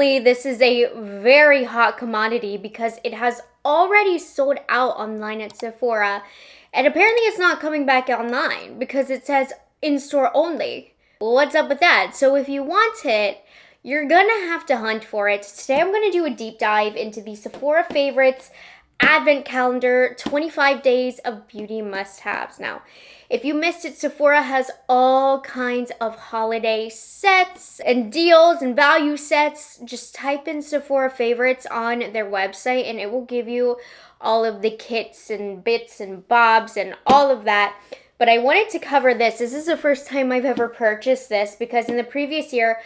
apparently this is a very hot commodity because it has already sold out online at Sephora. And apparently it's not coming back online because it says in-store only. What's up with that? So if you want it, you're gonna have to hunt for it. Today I'm gonna do a deep dive into the Sephora Favorites Advent Calendar 25 Days of Beauty Must-Haves. Now, if you missed it, Sephora has all kinds of holiday sets and deals and value sets. Just type in Sephora Favorites on their website and it will give you all of the kits and bits and bobs and all of that. But I wanted to cover this. This is the first time I've ever purchased this because in the previous year,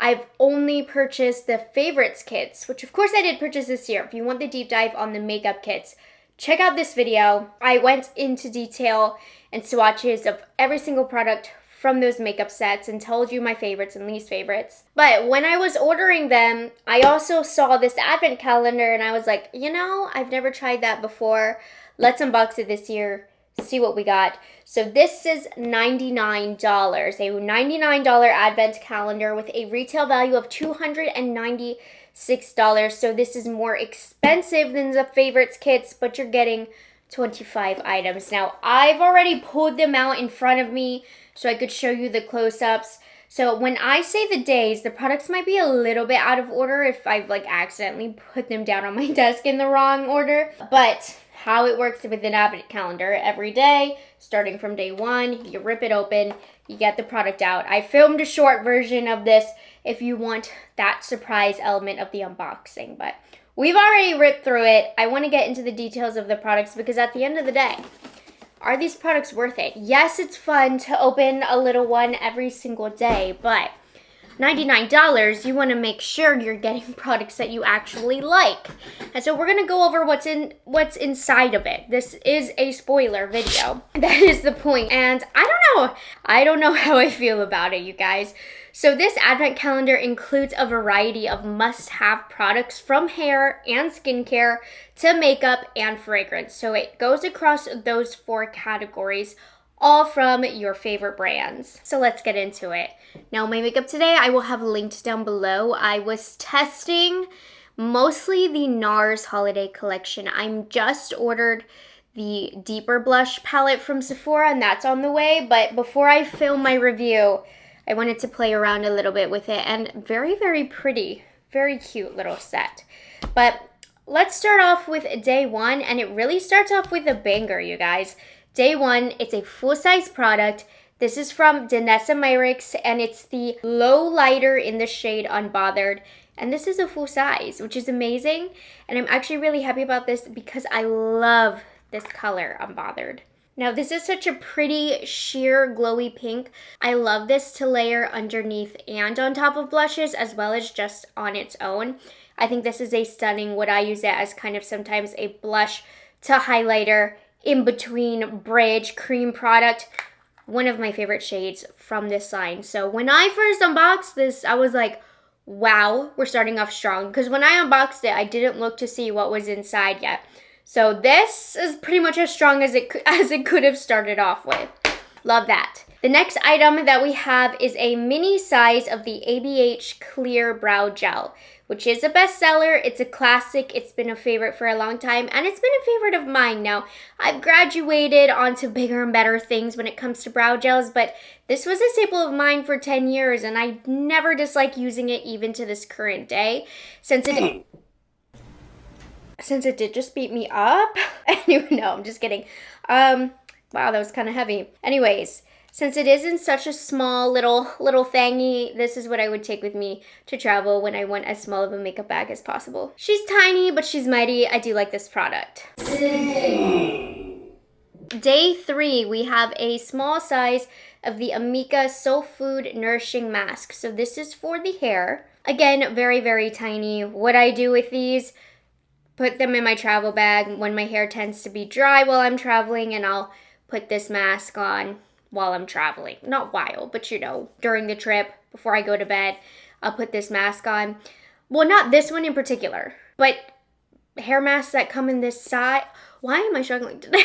I've only purchased the favorites kits, which of course I did purchase this year. If you want the deep dive on the makeup kits, check out this video. I went into detail and swatches of every single product from those makeup sets and told you my favorites and least favorites. But when I was ordering them, I also saw this advent calendar and I was like, you know, I've never tried that before. Let's unbox it this year. See what we got. So this is $99, a $99 advent calendar with a retail value of $296. So this is more expensive than the favorites kits, but you're getting 25 items. Now I've already pulled them out in front of me so I could show you the close-ups. So when I say the days, the products might be a little bit out of order if I've like accidentally put them down on my desk in the wrong order, but how it works with an advent calendar. Every day, starting from day 1, you rip it open, you get the product out. I filmed a short version of this if you want that surprise element of the unboxing, but we've already ripped through it. I want to get into the details of the products because at the end of the day, are these products worth it? Yes, it's fun to open a little one every single day, but $99, you want to make sure you're getting products that you actually like. And so we're going to go over what's inside of it. This is a spoiler video. That is the point. And I don't know how I feel about it, you guys. So this advent calendar includes a variety of must-have products from hair and skincare to makeup and fragrance. So it goes across those 4 categories, all from your favorite brands. So let's get into it. Now my makeup today, I will have linked down below. I was testing mostly the NARS holiday collection. I'm just ordered the deeper blush palette from Sephora and that's on the way. But before I film my review, I wanted to play around a little bit with it and very, very pretty, very cute little set. But let's start off with day 1 and it really starts off with a banger, you guys. Day 1, it's a full-size product. This is from Danessa Myricks, and it's the Low Lighter in the shade Unbothered. And this is a full size, which is amazing. And I'm actually really happy about this because I love this color, Unbothered. Now, this is such a pretty, sheer, glowy pink. I love this to layer underneath and on top of blushes, as well as just on its own. I think this is a stunning, what I use it as kind of sometimes a blush to highlighter in between bridge cream product. One of my favorite shades from this line. So when I first unboxed this, I was like, wow, we're starting off strong. Because when I unboxed it, I didn't look to see what was inside yet. So this is pretty much as strong as it could have started off with. Love that. The next item that we have is a mini size of the ABH Clear Brow Gel, which is a bestseller. It's a classic. It's been a favorite for a long time, and it's been a favorite of mine. Now, I've graduated onto bigger and better things when it comes to brow gels, but this was a staple of mine for 10 years, and I never dislike using it even to this current day, since it did just beat me up. Anyway, no, I'm just kidding. Wow, that was kind of heavy. Anyways, since it is in such a small little thingy, this is what I would take with me to travel when I want as small of a makeup bag as possible. She's tiny, but she's mighty. I do like this product. Day 3, we have a small size of the Amika Soul Food Nourishing Mask. So this is for the hair. Again, very, very tiny. What I do with these, put them in my travel bag when my hair tends to be dry while I'm traveling, and I'll put this mask on while I'm traveling. Not while, but you know, during the trip, before I go to bed, I'll put this mask on. Well, not this one in particular, but hair masks that come in this size. Why am I struggling today?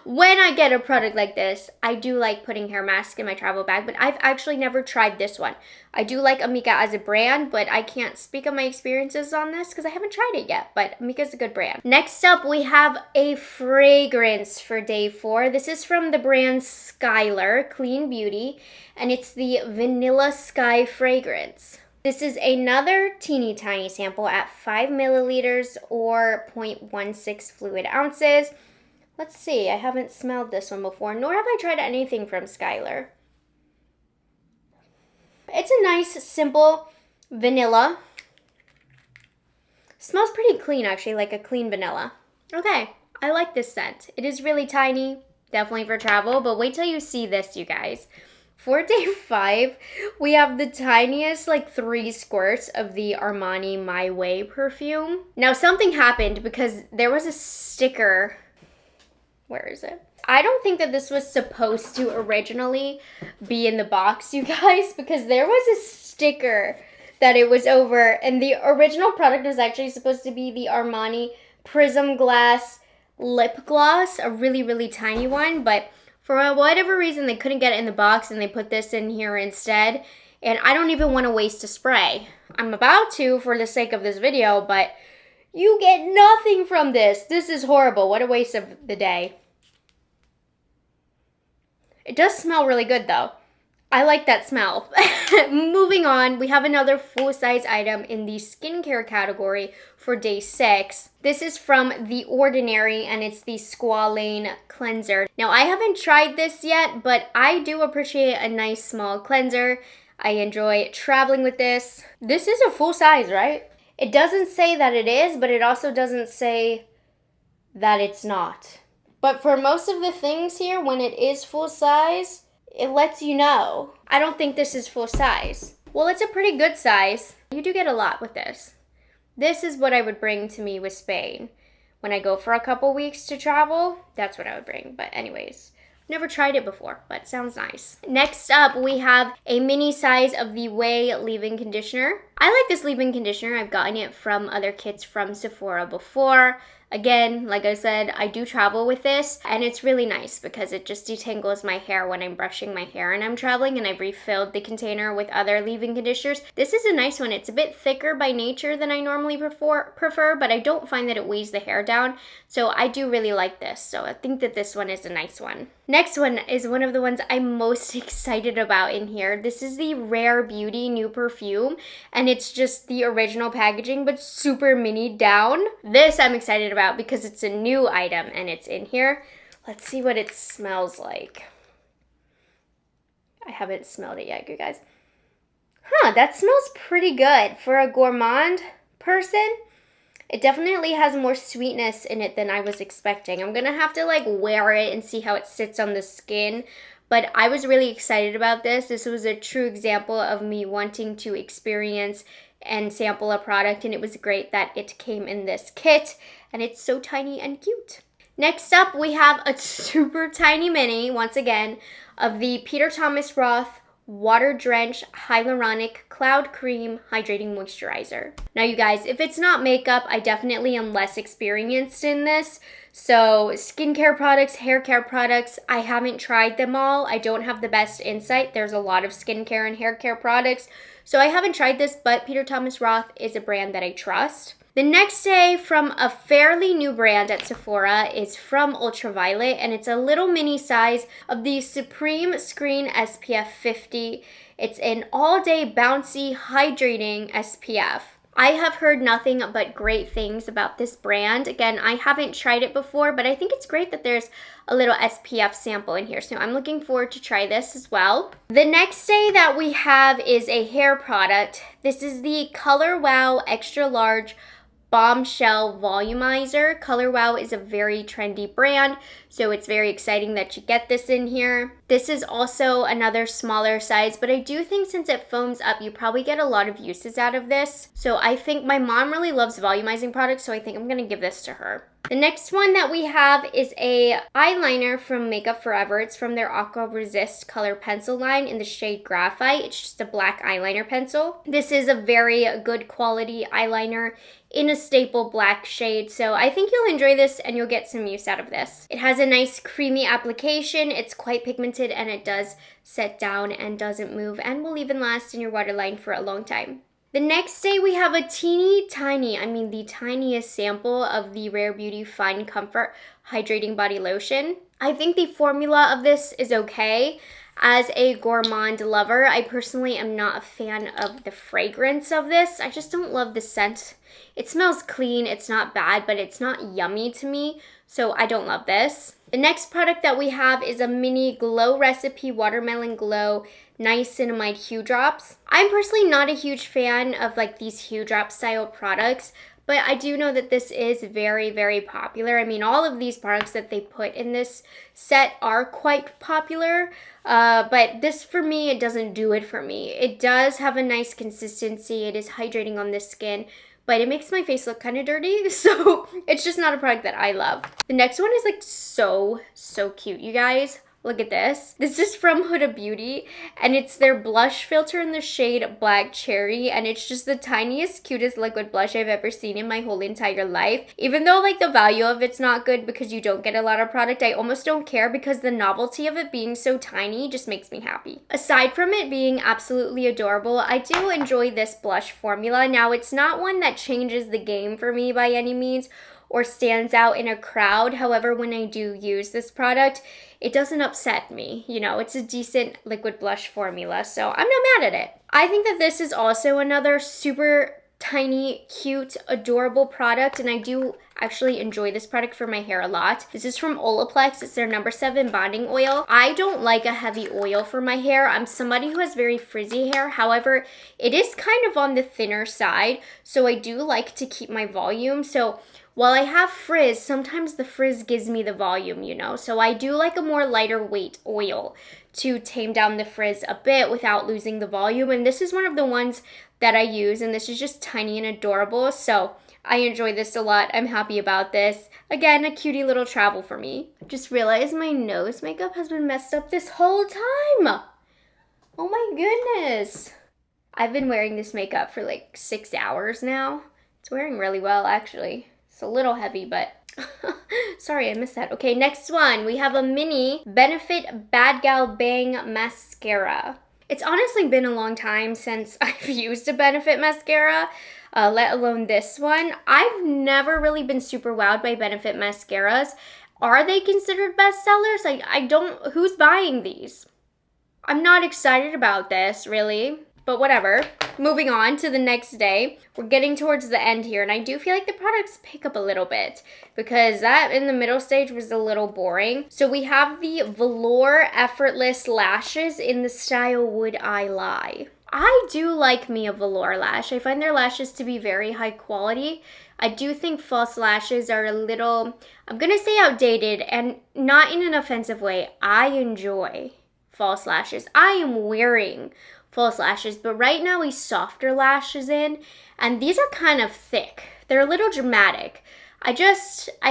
when I get a product like this, I do like putting hair masks in my travel bag, but I've actually never tried this one. I do like Amika as a brand, but I can't speak on my experiences on this because I haven't tried it yet, but Amika's a good brand. Next up, we have a fragrance for day 4. This is from the brand Skylar Clean Beauty, and it's the Vanilla Sky fragrance. This is another teeny tiny sample at 5 milliliters or 0.16 fluid ounces. Let's see, I haven't smelled this one before, nor have I tried anything from Skylar. It's a nice, simple vanilla. Smells pretty clean, actually, like a clean vanilla. Okay, I like this scent. It is really tiny, definitely for travel, but wait till you see this, you guys. For day 5, we have the tiniest, like 3 squirts of the Armani My Way perfume. Now, something happened because there was a sticker. Where is it? I don't think that this was supposed to originally be in the box, you guys, because there was a sticker that it was over, and the original product was actually supposed to be the Armani Prism Glass Lip Gloss, a really, really tiny one, but for whatever reason, they couldn't get it in the box, and they put this in here instead, and I don't even want to waste a spray. I'm about to for the sake of this video, but you get nothing from this. This is horrible. What a waste of the day. It does smell really good, though. I like that smell. Moving on, we have another full-size item in the skincare category for day 6. This is from The Ordinary, and it's the Squalane Cleanser. Now, I haven't tried this yet, but I do appreciate a nice small cleanser. I enjoy traveling with this. This is a full size, right? It doesn't say that it is, but it also doesn't say that it's not. But for most of the things here, when it is full size, it lets you know. I don't think this is full size. Well, it's a pretty good size. You do get a lot with this. This is what I would bring to me with Spain. When I go for a couple weeks to travel, that's what I would bring. But anyways, never tried it before, but it sounds nice. Next up, we have a mini size of the Way leave-in conditioner. I like this leave-in conditioner. I've gotten it from other kits from Sephora before. Again, like I said, I do travel with this, and it's really nice because it just detangles my hair when I'm brushing my hair and I'm traveling, and I've refilled the container with other leave-in conditioners. This is a nice one. It's a bit thicker by nature than I normally prefer, but I don't find that it weighs the hair down, so I do really like this. So I think that this one is a nice one. Next one is one of the ones I'm most excited about in here. This is the Rare Beauty new perfume, and it's just the original packaging, but super mini down. This I'm excited about because it's a new item and it's in here. Let's see what it smells like. I haven't smelled it yet, you guys. That smells pretty good for a gourmand person. It definitely has more sweetness in it than I was expecting. I'm gonna have to like wear it and see how it sits on the skin. But I was really excited about this. This was a true example of me wanting to experience and sample a product, and it was great that it came in this kit, and it's so tiny and cute. Next up, we have a super tiny mini, once again, of the Peter Thomas Roth Water Drenched Hyaluronic Cloud Cream Hydrating Moisturizer. Now, you guys, if it's not makeup, I definitely am less experienced in this. So skincare products, hair care products, I haven't tried them all. I don't have the best insight. There's a lot of skincare and hair care products. So I haven't tried this, but Peter Thomas Roth is a brand that I trust. The next day from a fairly new brand at Sephora is from Ultraviolet, and it's a little mini size of the Supreme Screen SPF 50. It's an all-day bouncy hydrating SPF. I have heard nothing but great things about this brand. Again, I haven't tried it before, but I think it's great that there's a little SPF sample in here. So I'm looking forward to try this as well. The next day that we have is a hair product. This is the Color Wow Extra Large Bombshell Volumizer. Color Wow is a very trendy brand, so it's very exciting that you get this in here. This is also another smaller size, but I do think since it foams up, you probably get a lot of uses out of this. So I think my mom really loves volumizing products, so I think I'm gonna give this to her. The next one that we have is a eyeliner from Makeup Forever. It's from their Aqua Resist color pencil line in the shade Graphite. It's just a black eyeliner pencil. This is a very good quality eyeliner in a staple black shade, so I think you'll enjoy this and you'll get some use out of this. It has a a nice creamy application. It's quite pigmented and it does set down and doesn't move and will even last in your waterline for a long time. The next day we have a the tiniest sample of the Rare Beauty Fine Comfort Hydrating Body Lotion. I think the formula of this is okay. As a gourmand lover, I personally am not a fan of the fragrance of this. I just don't love the scent. It smells clean, it's not bad, but it's not yummy to me, so I don't love this. The next product that we have is a mini Glow Recipe Watermelon Glow Niacinamide Hue Drops. I'm personally not a huge fan of like these hue drop style products, but I do know that this is very, very popular. I mean, all of these products that they put in this set are quite popular, but this for me, it doesn't do it for me. It does have a nice consistency. It is hydrating on the skin, but it makes my face look kind of dirty, so it's just not a product that I love. The next one is like so cute, you guys. Look at this. This is from Huda Beauty, and it's their blush filter in the shade Black Cherry, and it's just the tiniest, cutest liquid blush I've ever seen in my whole entire life. Even though like the value of it's not good because you don't get a lot of product, I almost don't care because the novelty of it being so tiny just makes me happy. Aside from it being absolutely adorable, I do enjoy this blush formula. Now, it's not one that changes the game for me by any means or stands out in a crowd. However, when I do use this product, it doesn't upset me. You know, it's a decent liquid blush formula, so I'm not mad at it. I think that this is also another super tiny, cute, adorable product, and I do actually enjoy this product for my hair a lot. This is from Olaplex. It's their number 7 bonding oil. I don't like a heavy oil for my hair. I'm somebody who has very frizzy hair. However, it is kind of on the thinner side, so I do like to keep my volume. So while I have frizz, sometimes the frizz gives me the volume, you know? So I do like a more lighter weight oil to tame down the frizz a bit without losing the volume. And this is one of the ones that I use, and this is just tiny and adorable. So I enjoy this a lot. I'm happy about this. Again, a cutie little travel for me. I just realized my nose makeup has been messed up this whole time. Oh my goodness. I've been wearing this makeup for like 6 hours now. It's wearing really well, actually. It's a little heavy, but sorry, I missed that. Okay, next one. We have a mini Benefit Bad Gal Bang Mascara. It's honestly been a long time since I've used a Benefit mascara, let alone this one. I've never really been super wowed by Benefit mascaras. Are they considered bestsellers? I don't, who's buying these? I'm not excited about this, really. But whatever. Moving on to the next day. We're getting towards the end here, and I do feel like the products pick up a little bit because that in the middle stage was a little boring. So we have the Velour Effortless Lashes in the style Would I Lie. I do like me a velour lash. I find their lashes to be very high quality. I do think false lashes are a little, I'm gonna say outdated, and not in an offensive way. I enjoy false lashes. I am wearing false lashes, but right now we softer lashes in, and these are kind of thick. They're a little dramatic. I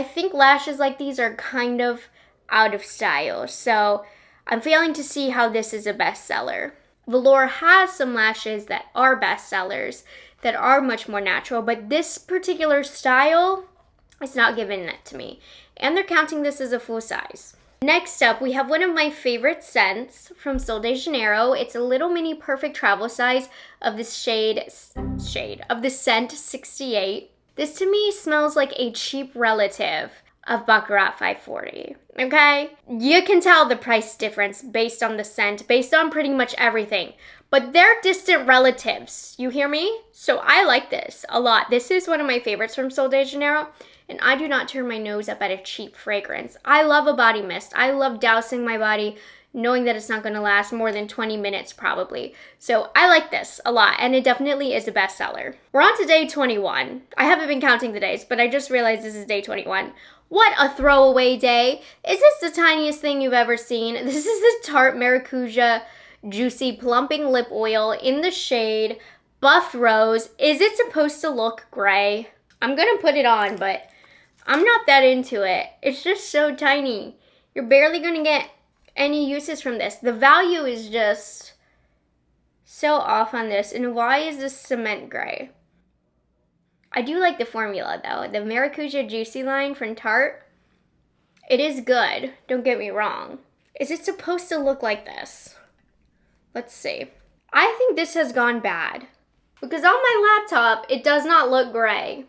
think lashes like these are kind of out of style, so I'm failing to see how this is a bestseller. Velour has some lashes that are bestsellers, that are much more natural, but this particular style is not giving it to me, and they're counting this as a full size. Next up, we have one of my favorite scents from Sol de Janeiro. It's a little mini perfect travel size of the of the scent 68. This to me smells like a cheap relative of Baccarat 540, okay? You can tell the price difference based on the scent, based on pretty much everything, but they're distant relatives, you hear me? So I like this a lot. This is one of my favorites from Sol de Janeiro. And I do not turn my nose up at a cheap fragrance. I love a body mist. I love dousing my body knowing that it's not going to last more than 20 minutes probably. So I like this a lot, and it definitely is a bestseller. We're on to day 21. I haven't been counting the days, but I just realized this is day 21. What a throwaway day. Is this the tiniest thing you've ever seen? This is the Tarte Maracuja Juicy Plumping Lip Oil in the shade Buff Rose. Is it supposed to look gray? I'm going to put it on, but I'm not that into it. It's just so tiny. You're barely going to get any uses from this. The value is just so off on this. And why is this cement gray? I do like the formula though. The Maracuja Juicy line from Tarte. It is good, don't get me wrong. Is it supposed to look like this? Let's see. I think this has gone bad because on my laptop, it does not look gray.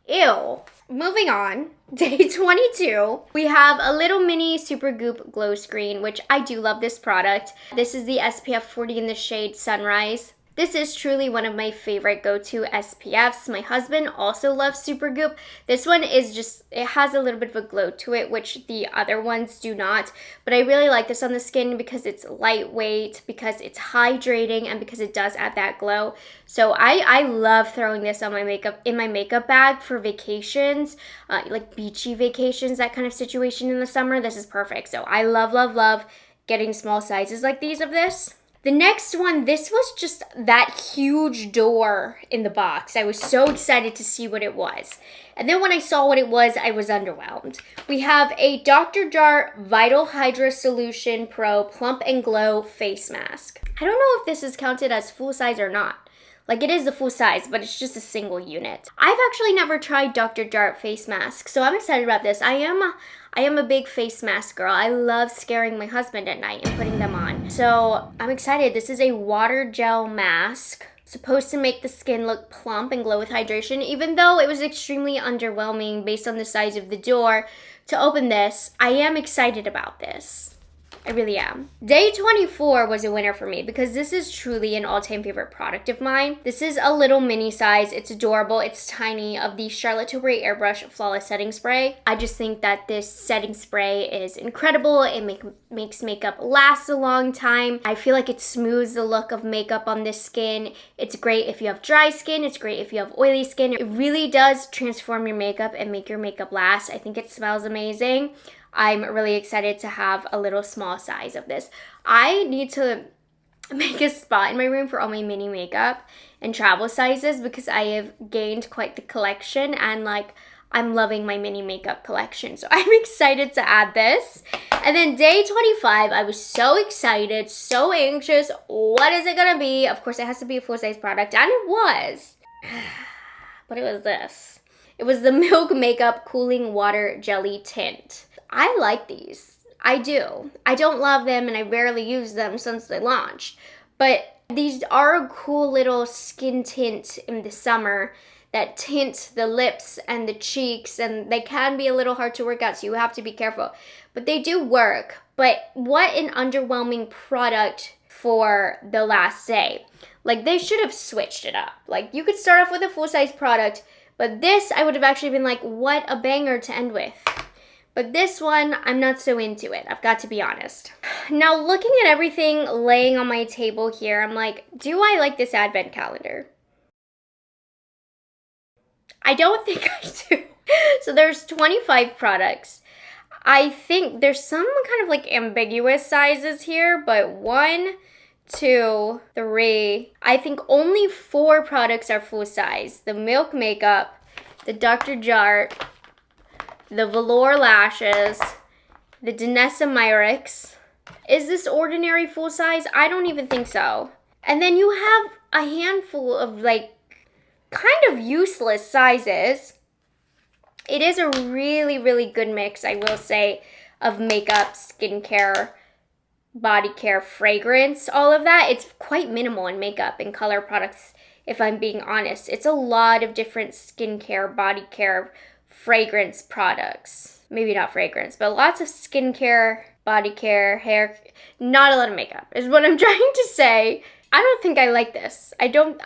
Ew. Moving on, day 22, we have a little mini Super Goop glow screen, which I do love this product. This is the SPF 40 in the shade Sunrise. This is truly one of my favorite go-to SPFs. My husband also loves Super Goop. This one is just, it has a little bit of a glow to it, which the other ones do not. But I really like this on the skin because it's lightweight, because it's hydrating, and because it does add that glow. So I love throwing this on my makeup, in my makeup bag for vacations, like beachy vacations, that kind of situation in the summer. This is perfect. So I love, love, love getting small sizes like these of this. The next one, this was just that huge door in the box. I was so excited to see what it was. And then when I saw what it was, I was underwhelmed. We have a Dr. Jart Vital Hydra Solution Pro Plump and Glow Face Mask. I don't know if this is counted as full size or not. Like, it is the full size, but it's just a single unit. I've actually never tried Dr. Jart face mask, so I'm excited about this. I am a big face mask girl. I love scaring my husband at night and putting them on. So I'm excited. This is a water gel mask. Supposed to make the skin look plump and glow with hydration. Even though it was extremely underwhelming based on the size of the door to open this, I am excited about this. I really am. Day 24 was a winner for me because this is truly an all-time favorite product of mine. This is a little mini size. It's adorable. It's tiny, of the Charlotte Tilbury Airbrush Flawless Setting Spray. I just think that this setting spray is incredible. It makes makeup last a long time. I feel like it smooths the look of makeup on this skin. It's great if you have dry skin. It's great if you have oily skin. It really does transform your makeup and make your makeup last. I think it smells amazing. I'm really excited to have a little small size of this. I need to make a spot in my room for all my mini makeup and travel sizes because I have gained quite the collection, and like, I'm loving my mini makeup collection. So I'm excited to add this. And then day 25, I was so excited, so anxious. What is it gonna be? Of course, it has to be a full-size product, and it was. But it was this. It was the Milk Makeup Cooling Water Jelly Tint. I like these. I do. I don't love them, and I rarely use them since they launched. But these are a cool little skin tint in the summer that tint the lips and the cheeks, and they can be a little hard to work out, so you have to be careful. But they do work. But what an underwhelming product for the last day. Like, they should have switched it up. Like, you could start off with a full-size product, but this, I would have actually been like, what a banger to end with. But this one, I'm not so into it. I've got to be honest. Now, looking at everything laying on my table here, I'm like, do I like this advent calendar? I don't think I do. So there's 25 products. I think there's some kind of like ambiguous sizes here, but 1, 2, 3. I think only 4 products are full size. The Milk Makeup, the Dr. Jart, the Velour Lashes, the Danessa Myricks. Is this ordinary full size? I don't even think so. And then you have a handful of like kind of useless sizes. It is a really, really good mix, I will say, of makeup, skincare, body care, fragrance, all of that. It's quite minimal in makeup and color products, if I'm being honest. It's a lot of different skincare, body care, fragrance products. Maybe not fragrance, but lots of skincare, body care, hair, not a lot of makeup is what I'm trying to say. I don't think I like this. I don't,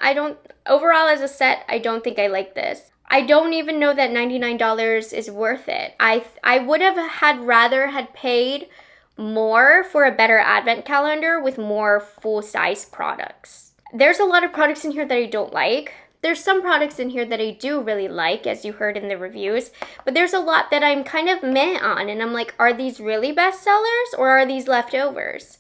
overall as a set, I don't think I like this. I don't even know that $99 is worth it. I would have rather had paid more for a better advent calendar with more full-size products. There's a lot of products in here that I don't like. There's some products in here that I do really like, as you heard in the reviews, but there's a lot that I'm kind of meh on, and I'm like, are these really bestsellers or are these leftovers?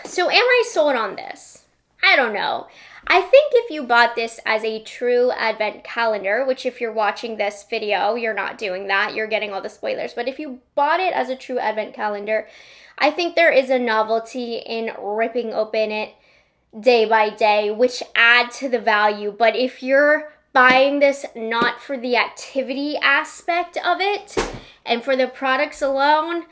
So am I sold on this? I don't know. I think if you bought this as a true advent calendar, which if you're watching this video, you're not doing that, you're getting all the spoilers, but if you bought it as a true advent calendar, I think there is a novelty in ripping open it day by day, which add to the value. But if you're buying this not for the activity aspect of it and for the products alone,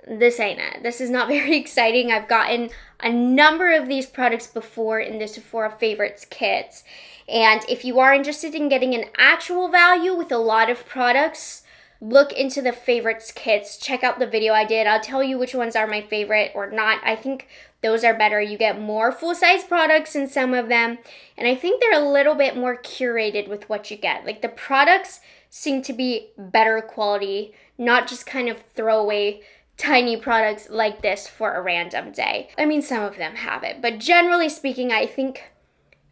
this ain't it. This is not very exciting. I've gotten a number of these products before in the Sephora Favorites kits. And if you are interested in getting an actual value with a lot of products, look into the Favorites kits. Check out the video I did. I'll tell you which ones are my favorite or not. I think those are better. You get more full-size products in some of them. And I think they're a little bit more curated with what you get. Like the products seem to be better quality, not just kind of throwaway tiny products like this for a random day. I mean, some of them have it, but generally speaking, I think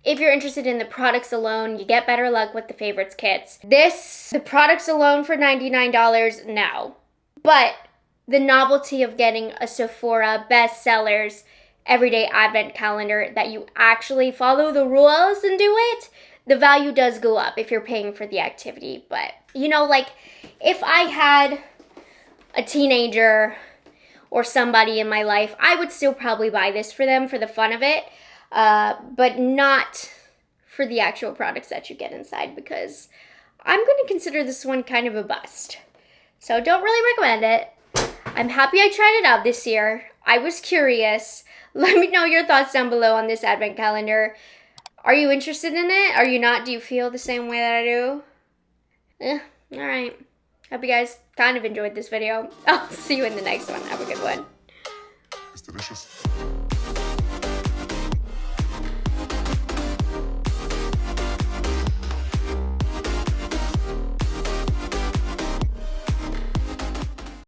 if you're interested in the products alone, you get better luck with the Favorites kits. The products alone for $99, no. But the novelty of getting a Sephora bestsellers everyday advent calendar that you actually follow the rules and do it, the value does go up if you're paying for the activity. But, you know, like if I had a teenager or somebody in my life, I would still probably buy this for them for the fun of it, but not for the actual products that you get inside, because I'm going to consider this one kind of a bust. So don't really recommend it. I'm happy I tried it out this year. I was curious. Let me know your thoughts down below on this advent calendar. Are you interested in it? Are you not? Do you feel the same way that I do? Alright. Hope you guys kind of enjoyed this video. I'll see you in the next one. Have a good one. It's delicious.